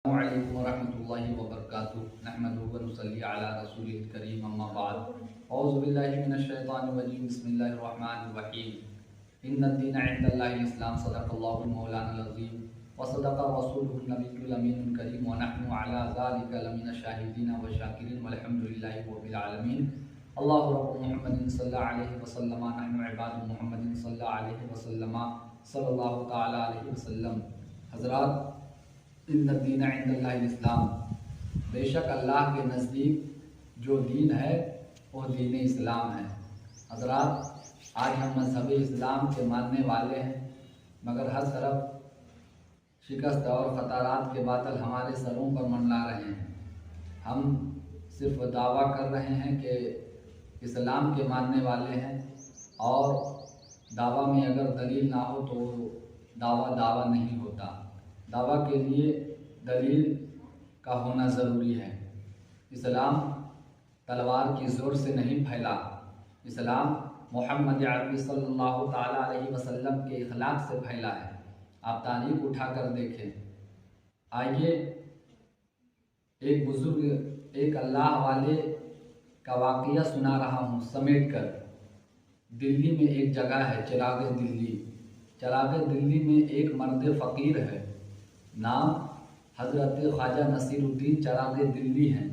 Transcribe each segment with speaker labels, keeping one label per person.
Speaker 1: अस्सलामुअलैकुम वरहमतुल्लाहि वबरकातुहू नहमदुहु व नुसल्ली अला रसूलिल करीम अम्मा बाद औज़ु बिल्लाहि मिनश शैतानिर रजीम बिस्मिल्लाहिर रहमानिर रहीम इन्नद-दीन इंदल्लाहिल इस्लाम सदक़ल्लाहुल मौलानाल अज़ीम व सदक़ रसूलुहुन नबियुल अमीनुल करीम व नहनु अला ज़ालिका लमिनश शाहिदीन व शाकिरीन वल्हम्दुलिल्लाहि रब्बिल आलमीन। अल्लाहु रब्बु मुहम्मदिन सल्लल्लाहु अलैहि वसल्लम नहनु इबादु मुहम्मदिन सल्लल्लाहु अलैहि वसल्लम सल्लल्लाहु तआला अलैहि वसल्लम। हज़रात, इन्नद-दीन इंदल्लाहिल इस्लाम, बेशक अल्लाह के नज़दीक जो दीन है वह दीन इस्लाम है। हज़रात, आज हम मज़हब इस्लाम के मानने वाले हैं, मगर हर तरफ शिकस्त और ख़तरात के बादल हमारे सरों पर मंडरा रहे हैं। हम सिर्फ दावा कर रहे हैं कि इस्लाम के मानने वाले हैं, और दावा में अगर दलील ना हो तो दावा नहीं होता। दावा के लिए दलील का होना ज़रूरी है। इस्लाम तलवार की ज़ोर से नहीं फैला। इस्लाम मोहम्मद अरबी सल्लल्लाहु ताला अलैहि वसल्लम के इखलाक से फैला है। आप तारीख उठा कर देखें। आइए, एक बुज़ुर्ग, एक अल्लाह वाले का वाक़या सुना रहा हूँ समेट कर। दिल्ली में एक जगह है चिराग दिल्ली। चिराग दिल्ली में एक मर्द फ़कीर है, नाम हज़रत ख्वाजा नसीरुद्दीन चिराग दिल्ली हैं।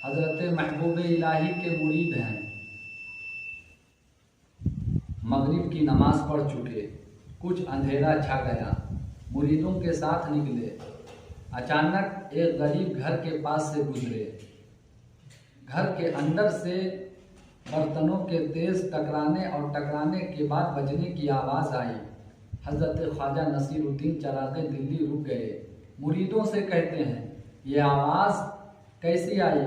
Speaker 1: हज़रत महबूब इलाही के मुरीद हैं। मगरिब की नमाज़ पढ़ चुके, कुछ अंधेरा छा गया, मुरीदों के साथ निकले। अचानक एक गरीब घर के पास से गुजरे। घर के अंदर से बर्तनों के तेज़ टकराने के बाद बजने की आवाज़ आई। हज़रत ख्वाजा नसीरुद्दीन चिराग दिल्ली रुक गए। मुरीदों से कहते हैं, ये आवाज़ कैसी आई?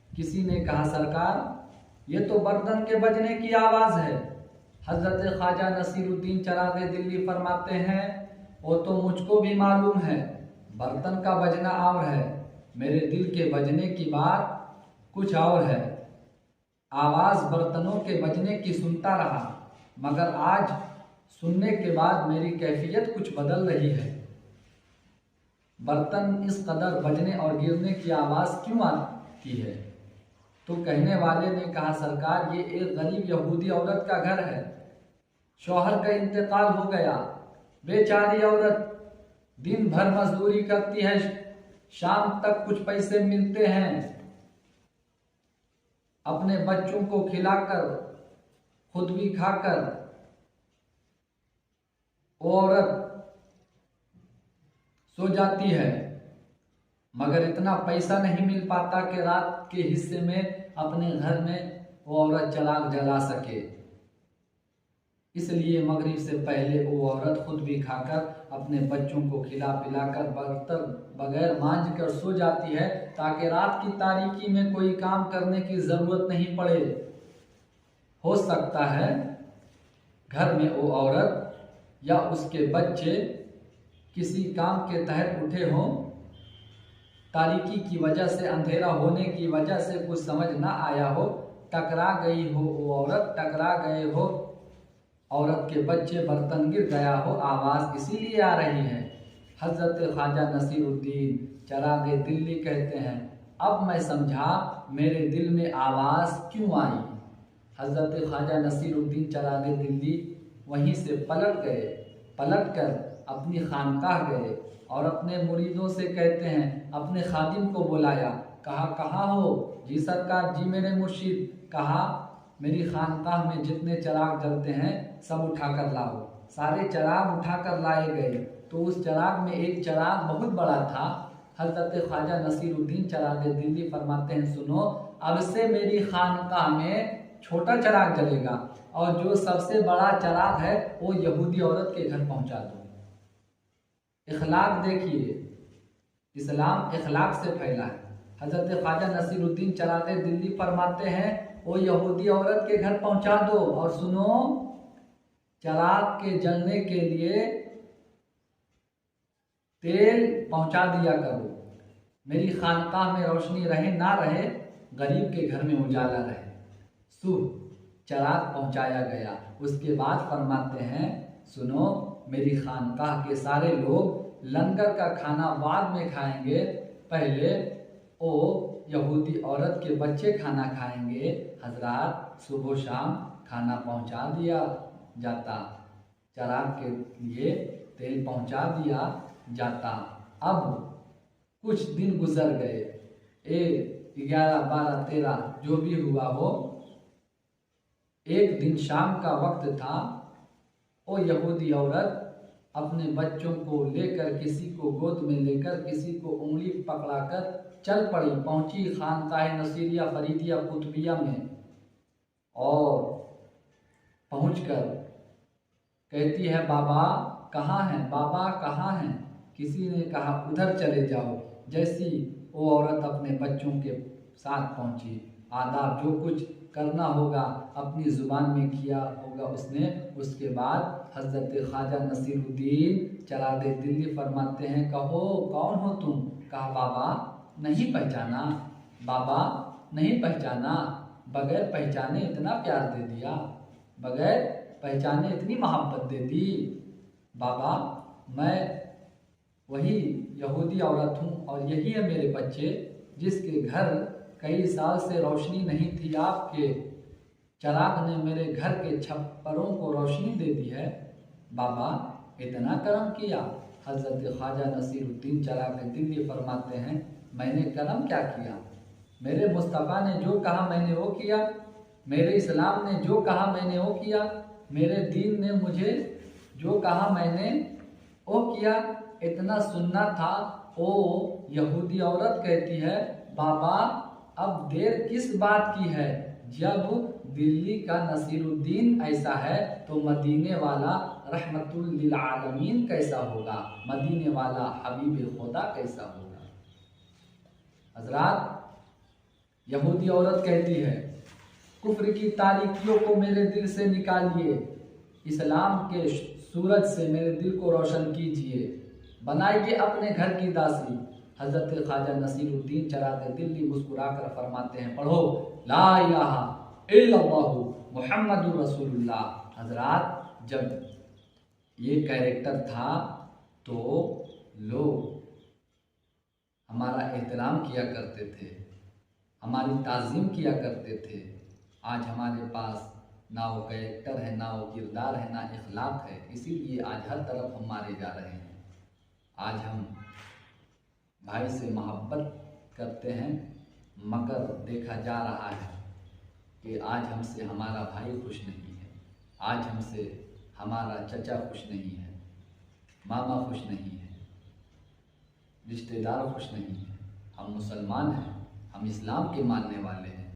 Speaker 1: किसी ने कहा, सरकार, ये तो बर्तन के बजने की आवाज़ है। हज़रत ख्वाजा नसीरुद्दीन चिराग दिल्ली फरमाते हैं, वो तो मुझको भी मालूम है, बर्तन का बजना और है, मेरे दिल के बजने की बात कुछ और है। आवाज़ बर्तनों के बजने की सुनता रहा, मगर आज सुनने के बाद मेरी कैफियत कुछ बदल रही है। बर्तन इस कदर बजने और गिरने की आवाज़ क्यों आती है? तो कहने वाले ने कहा, सरकार, ये एक गरीब यहूदी औरत का घर है। शौहर का इंतकाल हो गया। बेचारी औरत दिन भर मजदूरी करती है, शाम तक कुछ पैसे मिलते हैं। अपने बच्चों को खिलाकर खुद भी खाकर वो औरत सो जाती है, मगर इतना पैसा नहीं मिल पाता कि रात के हिस्से में अपने घर में वो औरत चिराग जला सके। इसलिए मगरिब से पहले वो औरत खुद भी खाकर अपने बच्चों को खिला पिलाकर बर्तन बगैर मांझ कर सो जाती है, ताकि रात की तारीकी में कोई काम करने की ज़रूरत नहीं पड़े। हो सकता है घर में वो औरत या उसके बच्चे किसी काम के तहत उठे हों, तारीकी की वजह से, अंधेरा होने की वजह से कुछ समझ ना आया हो, टकरा गई हो वो औरत, टकरा गए हो औरत के बच्चे, बर्तन गिर गया हो, आवाज़ इसीलिए आ रही है। हज़रत ख्वाजा नसीरुद्दीन चिराग दिल्ली कहते हैं, अब मैं समझा मेरे दिल में आवाज़ क्यों आई। हज़रत ख्वाजा नसीरुद्दीन चिराग दिल्ली वहीं से पलट गए। पलट कर अपनी खानकाह गए और अपने मुरीदों से कहते हैं, अपने खादिम को बुलाया, कहा, कहाँ हो? जी सरकार, जी मेरे मुर्शिद। कहा, मेरी खानकाह में जितने चिराग जलते हैं सब उठाकर लाओ। सारे चिराग उठाकर लाए गए, तो उस चिराग में एक चिराग बहुत बड़ा था। हज़रत ख्वाजा नसीरुद्दीन चिराग दिल्ली फरमाते हैं, सुनो, अब से मेरी खानकाह में छोटा चिराग जलेगा, और जो सबसे बड़ा चिराग है वो यहूदी औरत के घर पहुंचा दो। इखलाक देखिए, इस्लाम इखलाक से फैला है। हज़रत ख्वाजा नसीरुद्दीन चिराग दिल्ली फरमाते हैं, वो यहूदी औरत के घर पहुंचा दो, और सुनो, चिराग के जलने के लिए तेल पहुंचा दिया करो। मेरी खानकाह में रोशनी रहे ना रहे, गरीब के घर में उजाला रहे। चिराग पहुंचाया गया। उसके बाद फरमाते हैं, सुनो, मेरी खानकाह के सारे लोग लंगर का खाना बाद में खाएंगे, पहले वो यहूदी औरत के बच्चे खाना खाएंगे। हजरात सुबह शाम खाना पहुंचा दिया जाता, चराग के लिए तेल पहुंचा दिया जाता। अब कुछ दिन गुजर गए, 11, 12, 13 जो भी हुआ हो, एक दिन शाम का वक्त था। वो यहूदी औरत अपने बच्चों को लेकर, किसी को गोद में लेकर, किसी को उंगली पकड़ाकर चल पड़ी, पहुंची खानकाह नसीरिया फरीदिया कुतुबिया में। और पहुंचकर कहती है, बाबा कहाँ हैं, बाबा कहाँ हैं। किसी ने कहा उधर चले जाओ। जैसी वो औरत अपने बच्चों के साथ पहुंची, आदाब जो कुछ करना होगा अपनी ज़ुबान में किया होगा उसने। उसके बाद हज़रत ख्वाजा नसीरुद्दीन चराग़ दिल्ली फरमाते हैं, कहो कौन हो तुम। कहा बाबा नहीं पहचाना, बाबा नहीं पहचाना। बगैर पहचाने इतना प्यार दे दिया, बगैर पहचाने इतनी मोहब्बत दे दी। बाबा मैं वही यहूदी औरत हूँ और यही है मेरे बच्चे, जिसके घर कई साल से रोशनी नहीं थी। आपके चराग ने मेरे घर के छप्परों को रोशनी दे दी है। बाबा इतना करम किया। हज़रत ख्वाजा नसीरुद्दीन चराग़ दिल्ली फरमाते हैं, मैंने करम क्या किया। मेरे मुस्तफ़ा ने जो कहा मैंने वो किया, मेरे इस्लाम ने जो कहा मैंने वो किया, मेरे दीन ने मुझे जो कहा मैंने वो किया। इतना सुनना था। ओ यहूदी औरत कहती है, बाबा अब देर किस बात की है। जब दिल्ली का नसीरुद्दीन ऐसा है तो मदीने वाला रहमतुल लिल आलमीन कैसा होगा, मदीने वाला हबीब खुदा कैसा होगा। हजरात यहूदी औरत कहती है, कुफ्र की तारीकियों को मेरे दिल से निकालिए, इस्लाम के सूरज से मेरे दिल को रोशन कीजिए, बनाइए अपने घर की दासी। हज़रत ख्वाजा नसीरुद्दीन चराग़ दिल्ली मुस्कुराकर फरमाते हैं, पढ़ो ला इलाहा इल्लल्लाहु मुहम्मदुर रसूलुल्लाह। हजरात जब ये कैरेक्टर था तो लोग हमारा एहतराम किया करते थे, हमारी ताज़ीम किया करते थे। आज हमारे पास ना वो कैरेक्टर है, ना वो किरदार है, ना इखलाक है, इसीलिए आज हर तरफ हम मारे जा रहे हैं। आज हम भाई से मोहब्बत करते हैं, मगर देखा जा रहा है कि आज हमसे हमारा भाई खुश नहीं है, आज हमसे हमारा चचा खुश नहीं है, मामा खुश नहीं है, रिश्तेदार खुश नहीं है। हम मुसलमान हैं, हम इस्लाम के मानने वाले हैं।